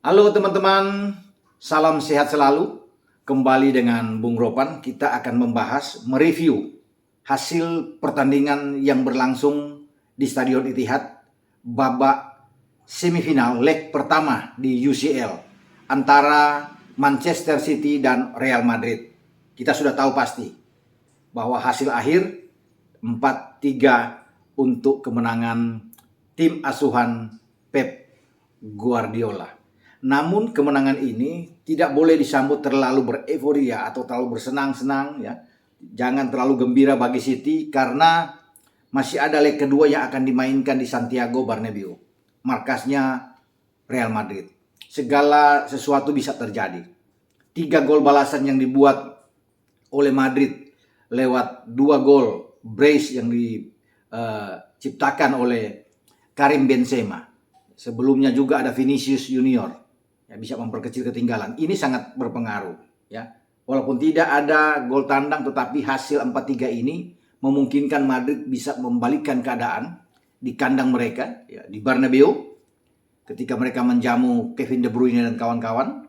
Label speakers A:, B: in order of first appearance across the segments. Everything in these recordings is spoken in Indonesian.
A: Halo teman-teman, salam sehat selalu. Kembali dengan Bung Ropan, kita akan mereview hasil pertandingan yang berlangsung di Stadion Etihad babak semifinal leg pertama di UCL antara Manchester City dan Real Madrid. Kita sudah tahu pasti bahwa hasil akhir 4-3 untuk kemenangan tim asuhan Pep Guardiola. Namun kemenangan ini tidak boleh disambut terlalu bereforia atau terlalu bersenang-senang ya. Jangan terlalu gembira bagi City karena masih ada leg kedua yang akan dimainkan di Santiago Bernabeu, markasnya Real Madrid. Segala sesuatu bisa terjadi. 3 gol balasan yang dibuat oleh Madrid lewat 2 gol brace yang diciptakan oleh Karim Benzema. Sebelumnya juga ada Vinicius Junior yang bisa memperkecil ketinggalan. Ini sangat berpengaruh ya. Walaupun tidak ada gol tandang, tetapi hasil 4-3 ini memungkinkan Madrid bisa membalikkan keadaan di kandang mereka ya, di Bernabeu. Ketika mereka menjamu Kevin De Bruyne dan kawan-kawan,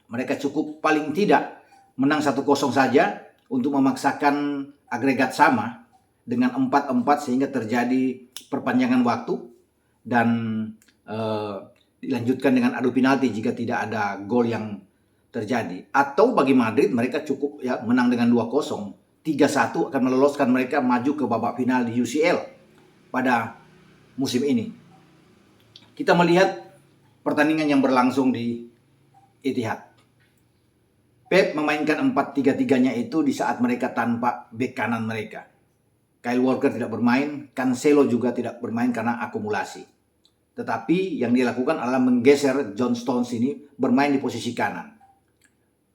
A: mereka cukup paling tidak menang 1-0 saja untuk memaksakan agregat sama dengan 4-4 sehingga terjadi perpanjangan waktu dan dilanjutkan dengan adu penalti jika tidak ada gol yang terjadi. Atau bagi Madrid mereka cukup ya menang dengan 2-0, 3-1 akan meloloskan mereka maju ke babak final di UCL pada musim ini. Kita melihat pertandingan yang berlangsung di Etihad. Pep memainkan 4-3-3-nya itu di saat mereka tanpa bek kanan mereka. Kyle Walker tidak bermain, Cancelo juga tidak bermain karena akumulasi. Tetapi yang dia lakukan adalah menggeser John Stones ini bermain di posisi kanan.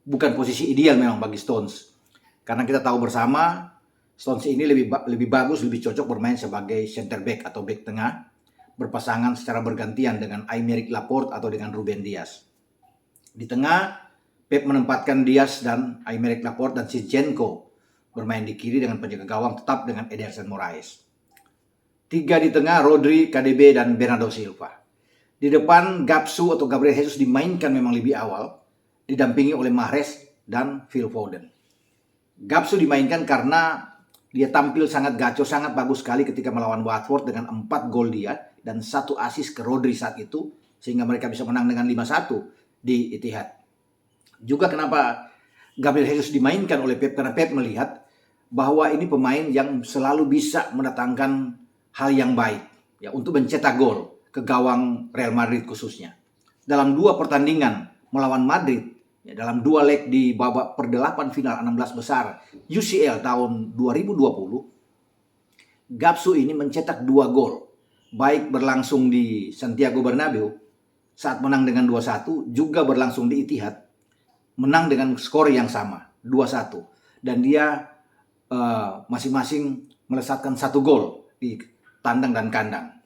A: Bukan posisi ideal memang bagi Stones. Karena kita tahu bersama Stones ini lebih bagus, lebih cocok bermain sebagai center back atau back tengah. Berpasangan secara bergantian dengan Aymeric Laporte atau dengan Ruben Dias. Di tengah, Pep menempatkan Dias dan Aymeric Laporte dan Zinchenko bermain di kiri dengan penjaga gawang tetap dengan Ederson Moraes. 3 di tengah, Rodri, KDB, dan Bernardo Silva. Di depan, Gapsu atau Gabriel Jesus dimainkan memang lebih awal, didampingi oleh Mahrez dan Phil Foden. Gapsu dimainkan karena dia tampil sangat gacor, sangat bagus sekali ketika melawan Watford dengan 4 gol dia dan 1 assist ke Rodri saat itu, sehingga mereka bisa menang dengan 5-1 di Etihad. Juga kenapa Gabriel Jesus dimainkan oleh Pep, karena Pep melihat bahwa ini pemain yang selalu bisa mendatangkan hal yang baik ya untuk mencetak gol ke gawang Real Madrid khususnya. Dalam 2 pertandingan melawan Madrid ya, dalam 2 leg di babak per-8 final 16 besar UCL tahun 2020, Gapsu ini mencetak 2 gol baik berlangsung di Santiago Bernabeu saat menang dengan 2-1, juga berlangsung di Etihad menang dengan skor yang sama 2-1, dan dia masing-masing melesatkan 1 gol di tandang dan kandang.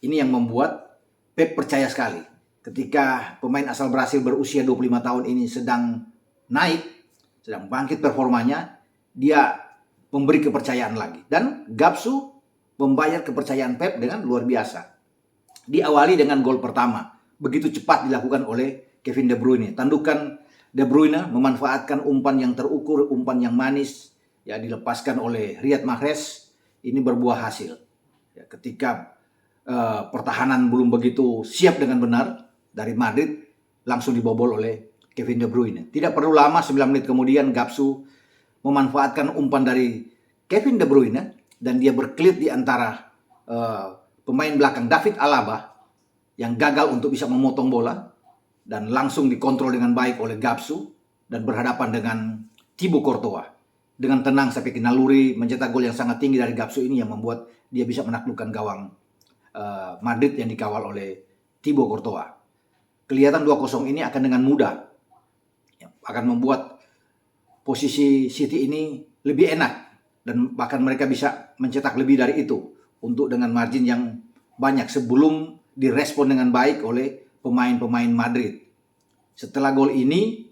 A: Ini yang membuat Pep percaya sekali ketika pemain asal Brasil berusia 25 tahun ini sedang naik, sedang bangkit performanya, dia memberi kepercayaan lagi. Dan Gapsu membayar kepercayaan Pep dengan luar biasa. Diawali dengan gol pertama, begitu cepat dilakukan oleh Kevin De Bruyne. Tandukan De Bruyne memanfaatkan umpan yang terukur, umpan yang manis, ya dilepaskan oleh Riyad Mahrez, ini berbuah hasil. Ya, ketika pertahanan belum begitu siap dengan benar dari Madrid, langsung dibobol oleh Kevin De Bruyne. Tidak perlu lama, 9 menit kemudian Gapsu memanfaatkan umpan dari Kevin De Bruyne dan dia berklit di antara pemain belakang David Alaba yang gagal untuk bisa memotong bola dan langsung dikontrol dengan baik oleh Gapsu dan berhadapan dengan Thibaut Courtois. Dengan tenang sampai ke naluri mencetak gol yang sangat tinggi dari Gapsu ini yang membuat dia bisa menaklukkan gawang Madrid yang dikawal oleh Thibaut Courtois. Kelihatan 2-0 ini akan dengan mudah akan membuat posisi City ini lebih enak dan bahkan mereka bisa mencetak lebih dari itu untuk dengan margin yang banyak sebelum direspon dengan baik oleh pemain-pemain Madrid. Setelah gol ini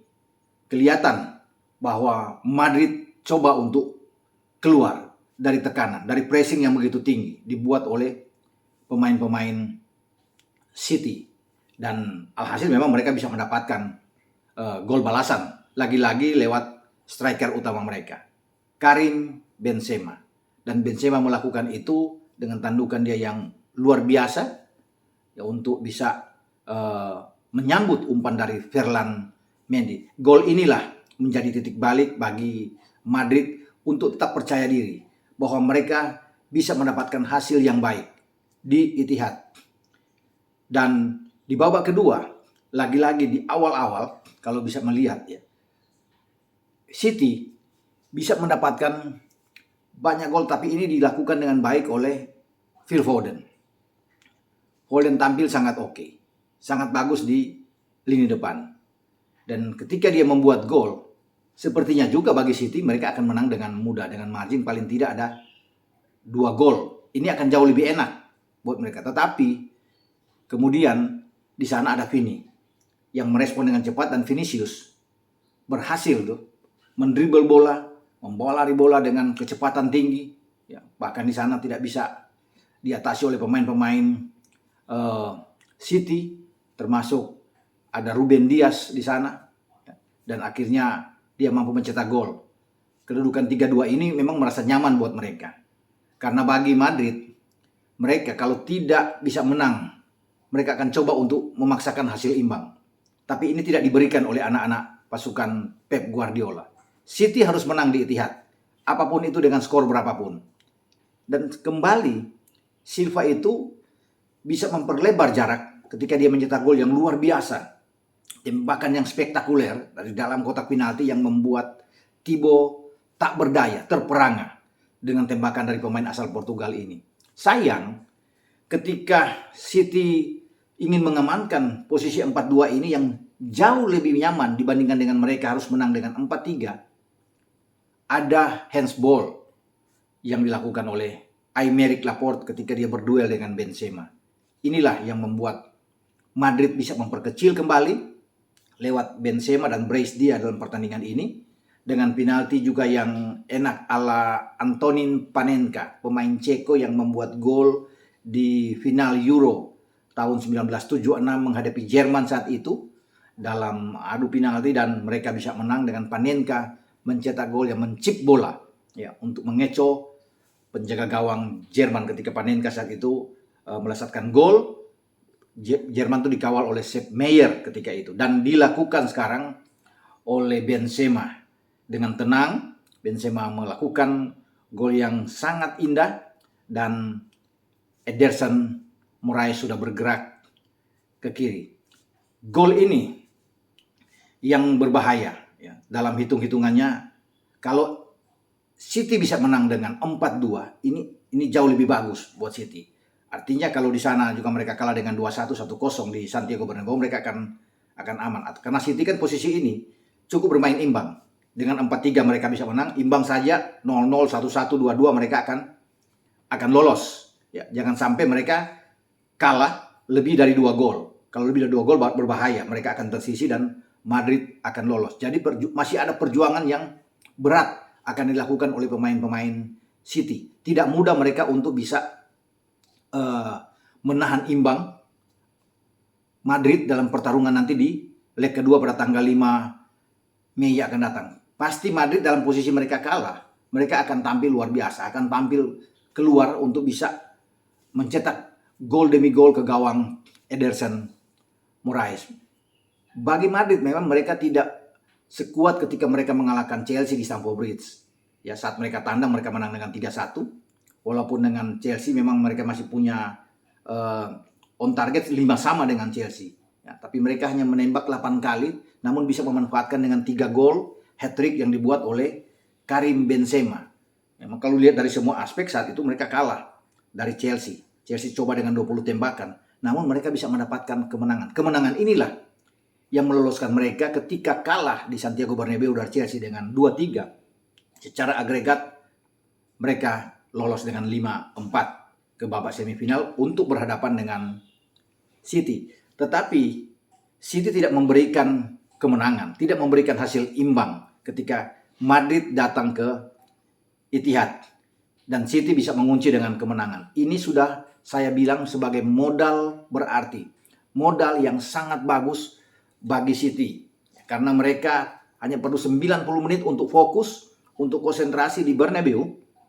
A: kelihatan bahwa Madrid coba untuk keluar dari tekanan, dari pressing yang begitu tinggi dibuat oleh pemain-pemain City. Dan alhasil memang mereka bisa mendapatkan gol balasan. Lagi-lagi lewat striker utama mereka, Karim Benzema. Dan Benzema melakukan itu dengan tandukan dia yang luar biasa ya, untuk bisa menyambut umpan dari Ferland Mendy. Gol inilah menjadi titik balik bagi Madrid untuk tetap percaya diri bahwa mereka bisa mendapatkan hasil yang baik di Etihad. Dan di babak kedua, lagi-lagi di awal-awal, kalau bisa melihat ya, City bisa mendapatkan banyak gol, tapi ini dilakukan dengan baik oleh Phil Foden. Foden tampil sangat oke, sangat bagus di lini depan. Dan ketika dia membuat gol, sepertinya juga bagi City mereka akan menang dengan mudah, dengan margin paling tidak ada 2 gol. Ini akan jauh lebih enak buat mereka. Tetapi kemudian di sana ada Vini yang merespon dengan cepat, dan Vinicius berhasil tuh mendribble bola, membawa lari bola dengan kecepatan tinggi. Ya, bahkan di sana tidak bisa diatasi oleh pemain-pemain City, termasuk ada Ruben Dias di sana, dan akhirnya dia mampu mencetak gol. Kedudukan 3-2 ini memang merasa nyaman buat mereka. Karena bagi Madrid, mereka kalau tidak bisa menang, mereka akan coba untuk memaksakan hasil imbang. Tapi ini tidak diberikan oleh anak-anak pasukan Pep Guardiola. City harus menang di Etihad, apapun itu dengan skor berapapun. Dan kembali, Silva itu bisa memperlebar jarak ketika dia mencetak gol yang luar biasa. Tembakan yang spektakuler dari dalam kotak penalti yang membuat Thibaut tak berdaya, terperangah dengan tembakan dari pemain asal Portugal ini. Sayang, ketika City ingin mengamankan posisi 4-2 ini yang jauh lebih nyaman dibandingkan dengan mereka harus menang dengan 4-3, ada handsball yang dilakukan oleh Aymeric Laporte ketika dia berduel dengan Benzema. Inilah yang membuat Madrid bisa memperkecil kembali lewat Benzema dan brace dia dalam pertandingan ini, dengan penalti juga yang enak ala Antonin Panenka, pemain Ceko yang membuat gol di final Euro tahun 1976 menghadapi Jerman saat itu dalam adu penalti, dan mereka bisa menang dengan Panenka mencetak gol yang mencip bola ya untuk mengecoh penjaga gawang Jerman ketika Panenka saat itu melesatkan gol. Jerman itu dikawal oleh Sepp Maier ketika itu, dan dilakukan sekarang oleh Benzema dengan tenang. Benzema melakukan gol yang sangat indah, dan Ederson Moraes sudah bergerak ke kiri. Gol ini yang berbahaya ya, dalam hitung-hitungannya. Kalau City bisa menang dengan 4-2, ini jauh lebih bagus buat City. Artinya kalau di sana juga mereka kalah dengan 2-1, 1-0 di Santiago Bernabeu, mereka akan aman. Karena City kan posisi ini cukup bermain imbang. Dengan 4-3 mereka bisa menang, imbang saja 0-0, 1-1, 2-2 mereka akan lolos. Ya, jangan sampai mereka kalah lebih dari 2 gol. Kalau lebih dari 2 gol berbahaya, mereka akan tersisi dan Madrid akan lolos. Jadi masih ada perjuangan yang berat akan dilakukan oleh pemain-pemain City. Tidak mudah mereka untuk bisa menahan imbang Madrid dalam pertarungan nanti di leg kedua pada tanggal 5 Mei akan datang. Pasti Madrid dalam posisi mereka kalah, mereka akan tampil luar biasa, akan tampil keluar untuk bisa mencetak gol demi gol ke gawang Ederson Moraes. Bagi Madrid memang mereka tidak sekuat ketika mereka mengalahkan Chelsea di Stamford Bridge. Ya, saat mereka tandang mereka menang dengan 3-1. Walaupun dengan Chelsea memang mereka masih punya on target 5 sama dengan Chelsea. Ya, tapi mereka hanya menembak 8 kali, namun bisa memanfaatkan dengan 3 gol hat-trick yang dibuat oleh Karim Benzema. Ya, kalau lihat dari semua aspek saat itu mereka kalah dari Chelsea. Chelsea coba dengan 20 tembakan, namun mereka bisa mendapatkan kemenangan. Kemenangan inilah yang meloloskan mereka ketika kalah di Santiago Bernabeu dari Chelsea dengan 2-3. Secara agregat mereka lolos dengan 5-4 ke babak semifinal untuk berhadapan dengan City. Tetapi City tidak memberikan kemenangan, tidak memberikan hasil imbang ketika Madrid datang ke Etihad. Dan City bisa mengunci dengan kemenangan. Ini sudah saya bilang sebagai modal berarti. modal yang sangat bagus bagi City. Karena mereka hanya perlu 90 menit untuk fokus, untuk konsentrasi di Bernabeu.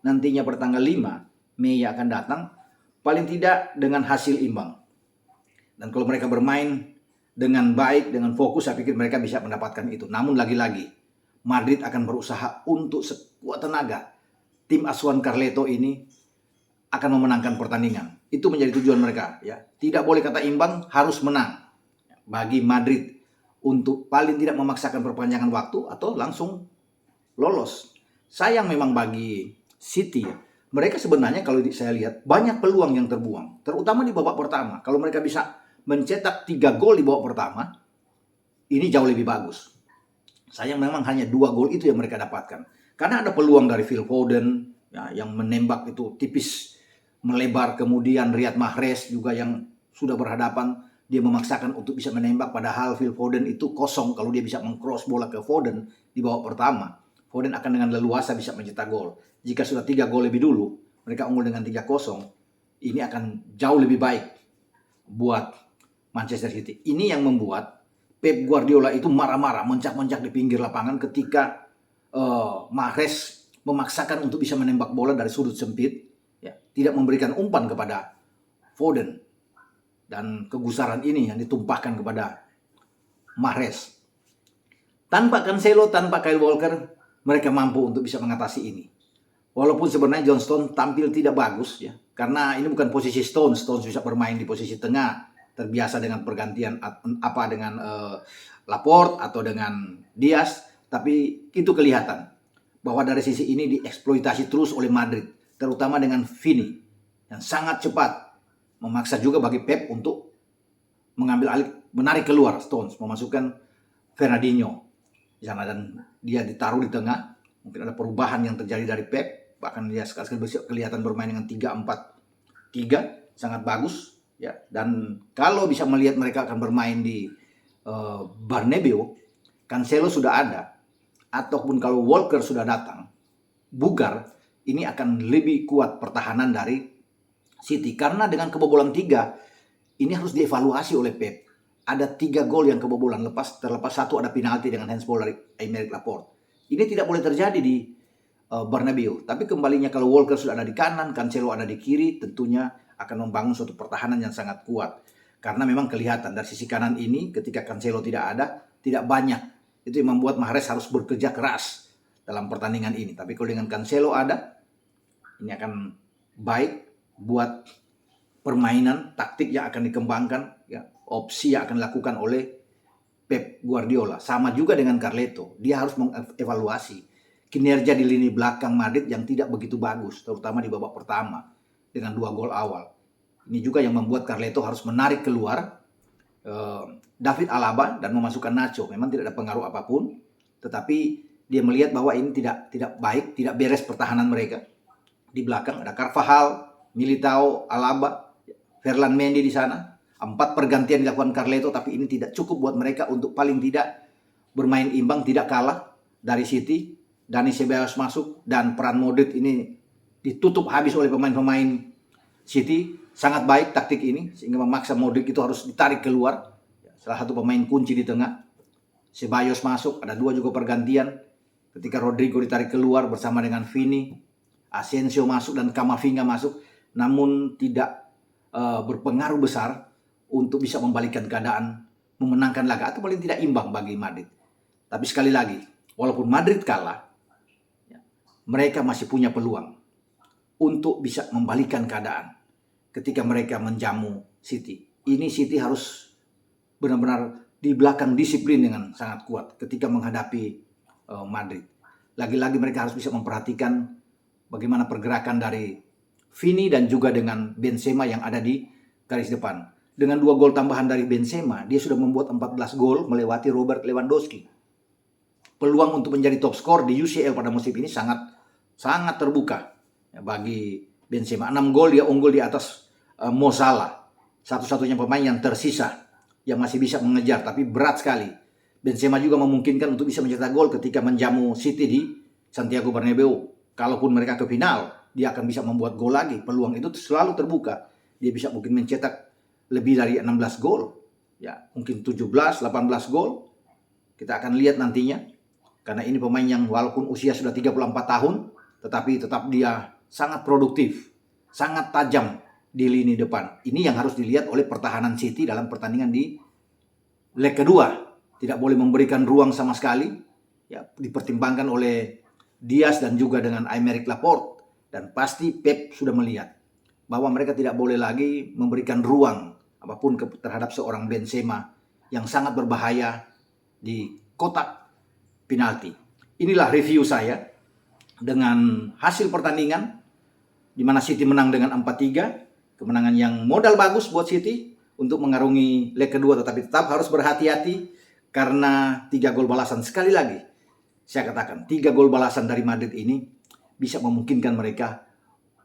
A: Nantinya pertanggal 5 Mei akan datang. Paling tidak dengan hasil imbang. Dan kalau mereka bermain dengan baik, dengan fokus, saya pikir mereka bisa mendapatkan itu. Namun lagi-lagi, Madrid akan berusaha untuk sekuat tenaga. Tim asuhan Carleto ini akan memenangkan pertandingan. Itu menjadi tujuan mereka. Ya. Tidak boleh kata imbang, harus menang. Bagi Madrid untuk paling tidak memaksakan perpanjangan waktu atau langsung lolos. Sayang memang bagi City. Mereka sebenarnya kalau saya lihat banyak peluang yang terbuang. Terutama di babak pertama. Kalau mereka bisa mencetak 3 gol di babak pertama, ini jauh lebih bagus. Sayang memang hanya 2 gol itu yang mereka dapatkan. Karena ada peluang dari Phil Foden ya, yang menembak itu tipis melebar, kemudian Riyad Mahrez juga yang sudah berhadapan, dia memaksakan untuk bisa menembak, padahal Phil Foden itu kosong. Kalau dia bisa meng-cross bola ke Foden di babak pertama, Foden akan dengan leluasa bisa mencetak gol. Jika sudah 3 gol lebih dulu, mereka unggul dengan 3-0, ini akan jauh lebih baik buat Manchester City. Ini yang membuat Pep Guardiola itu marah-marah, mencak-mencak di pinggir lapangan ketika Mahrez memaksakan untuk bisa menembak bola dari sudut sempit. Ya, tidak memberikan umpan kepada Foden. Dan kegusaran ini yang ditumpahkan kepada Mahrez. Tanpa Cancelo, tanpa Kyle Walker, mereka mampu untuk bisa mengatasi ini. Walaupun sebenarnya John Stones tampil tidak bagus ya, karena ini bukan posisi Stones. Stones bisa bermain di posisi tengah, terbiasa dengan pergantian dengan Laporte atau dengan Diaz, tapi itu kelihatan bahwa dari sisi ini dieksploitasi terus oleh Madrid, terutama dengan Vini yang sangat cepat, memaksa juga bagi Pep untuk mengambil alih, menarik keluar Stones, memasukkan Fernandinho di sana, dan dia ditaruh di tengah. Mungkin ada perubahan yang terjadi dari Pep, bahkan dia sekali kelihatan bermain dengan 3-4-3, sangat bagus ya. Dan kalau bisa melihat mereka akan bermain di Bernabeu, Cancelo sudah ada, ataupun kalau Walker sudah datang, bugar, ini akan lebih kuat pertahanan dari City. Karena dengan kebobolan 3, ini harus dievaluasi oleh Pep. Ada 3 gol yang kebobolan, terlepas 1 ada penalti dengan handsball dari Aymeric Laporte. Ini tidak boleh terjadi di Bernabeu. Tapi kembalinya kalau Walker sudah ada di kanan, Cancelo ada di kiri, tentunya akan membangun suatu pertahanan yang sangat kuat. Karena memang kelihatan dari sisi kanan ini ketika Cancelo tidak ada, tidak banyak. Itu yang membuat Mahrez harus bekerja keras dalam pertandingan ini. Tapi kalau dengan Cancelo ada, ini akan baik buat permainan taktik yang akan dikembangkan, ya, opsi yang akan dilakukan oleh Pep Guardiola. Sama juga dengan Carleto, dia harus mengevaluasi kinerja di lini belakang Madrid yang tidak begitu bagus, terutama di babak pertama dengan 2 gol awal. Ini juga yang membuat Carleto harus menarik keluar David Alaba dan memasukkan Nacho. Memang tidak ada pengaruh apapun, tetapi dia melihat bahwa ini tidak baik, tidak beres pertahanan mereka. Di belakang ada Carvajal, Militao, Alaba, Ferland Mendy di sana. 4 pergantian dilakukan Carleto, tapi ini tidak cukup buat mereka untuk paling tidak bermain imbang, tidak kalah dari City. Dani Ceballos masuk dan peran Modric ini ditutup habis oleh pemain-pemain City. Sangat baik taktik ini sehingga memaksa Modric itu harus ditarik keluar. Salah satu pemain kunci di tengah. Ceballos masuk, ada 2 juga pergantian. Ketika Rodrigo ditarik keluar bersama dengan Vini, Asensio masuk dan Camavinga masuk, namun tidak berpengaruh besar untuk bisa membalikkan keadaan, memenangkan laga atau paling tidak imbang bagi Madrid. Tapi sekali lagi, walaupun Madrid kalah, mereka masih punya peluang untuk bisa membalikkan keadaan ketika mereka menjamu City. Ini City harus benar-benar di belakang disiplin dengan sangat kuat ketika menghadapi Madrid. Lagi-lagi mereka harus bisa memperhatikan bagaimana pergerakan dari Vini dan juga dengan Benzema yang ada di garis depan. Dengan 2 gol tambahan dari Benzema, dia sudah membuat 14 gol melewati Robert Lewandowski. Peluang untuk menjadi top skor di UCL pada musim ini sangat terbuka bagi Benzema. 6 gol dia unggul di atas Mo Salah. Satu-satunya pemain yang tersisa yang masih bisa mengejar, tapi berat sekali. Benzema juga memungkinkan untuk bisa mencetak gol ketika menjamu City di Santiago Bernabeu. Kalaupun mereka ke final, dia akan bisa membuat gol lagi. Peluang itu selalu terbuka. Dia bisa mungkin mencetak lebih dari 16 gol ya mungkin 17, 18 gol. Kita akan lihat nantinya. Karena ini pemain yang walaupun usia sudah 34 tahun, tetapi tetap dia sangat produktif, sangat tajam di lini depan. Ini yang harus dilihat oleh pertahanan City dalam pertandingan di leg kedua. Tidak boleh memberikan ruang sama sekali. Ya, dipertimbangkan oleh Diaz dan juga dengan Aymeric Laporte. Dan pasti Pep sudah melihat bahwa mereka tidak boleh lagi memberikan ruang apapun terhadap seorang Benzema yang sangat berbahaya di kotak penalti. Inilah review saya dengan hasil pertandingan di mana City menang dengan 4-3, kemenangan yang modal bagus buat City untuk mengarungi leg kedua, tetapi tetap harus berhati-hati karena 3 gol balasan. Sekali lagi saya katakan, 3 gol balasan dari Madrid ini bisa memungkinkan mereka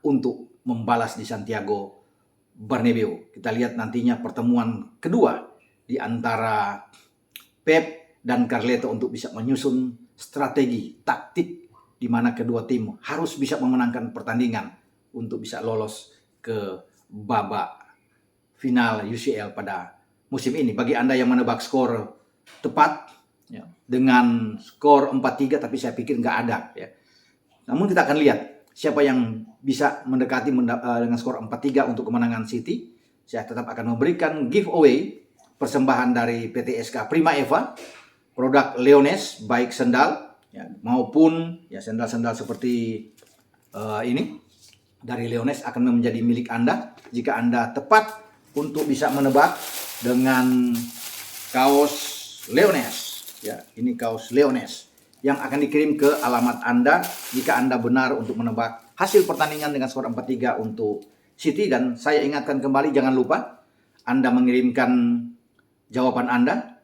A: untuk membalas di Santiago Bernabeu. Kita lihat nantinya pertemuan kedua di antara Pep dan Carleto untuk bisa menyusun strategi taktik di mana kedua tim harus bisa memenangkan pertandingan untuk bisa lolos ke babak final UCL pada musim ini. Bagi Anda yang menebak skor tepat ya, dengan skor 4-3, tapi saya pikir nggak ada ya. Namun kita akan lihat siapa yang bisa mendekati dengan skor 4-3 untuk kemenangan City. Saya tetap akan memberikan giveaway persembahan dari PT SK Prima Eva, produk Leones, baik sendal ya, maupun ya sendal-sendal seperti ini dari Leones akan menjadi milik Anda jika Anda tepat untuk bisa menebak dengan kaos Leones. Ya, ini kaos Leones yang akan dikirim ke alamat Anda jika Anda benar untuk menebak hasil pertandingan dengan skor 4-3 untuk City. Dan saya ingatkan kembali, jangan lupa Anda mengirimkan jawaban Anda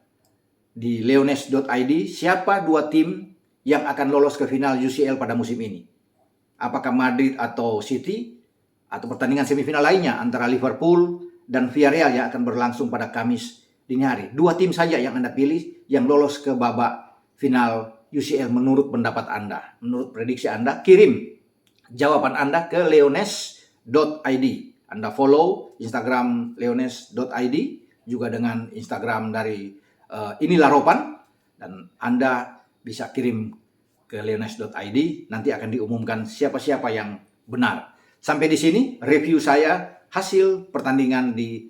A: di leones.id, siapa 2 tim yang akan lolos ke final UCL pada musim ini. Apakah Madrid atau City, atau pertandingan semifinal lainnya antara Liverpool dan Villarreal yang akan berlangsung pada Kamis dini hari. 2 tim saja yang Anda pilih yang lolos ke babak final UCL menurut pendapat Anda, menurut prediksi Anda. Kirim jawaban Anda ke leones.id. Anda follow Instagram leones.id juga dengan Instagram dari Inilah Ropan, dan Anda bisa kirim ke leones.id. Nanti akan diumumkan siapa-siapa yang benar. Sampai di sini review saya hasil pertandingan di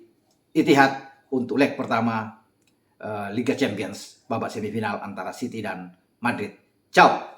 A: Etihad untuk leg pertama Liga Champions babak semifinal antara City dan Madrid. Ciao.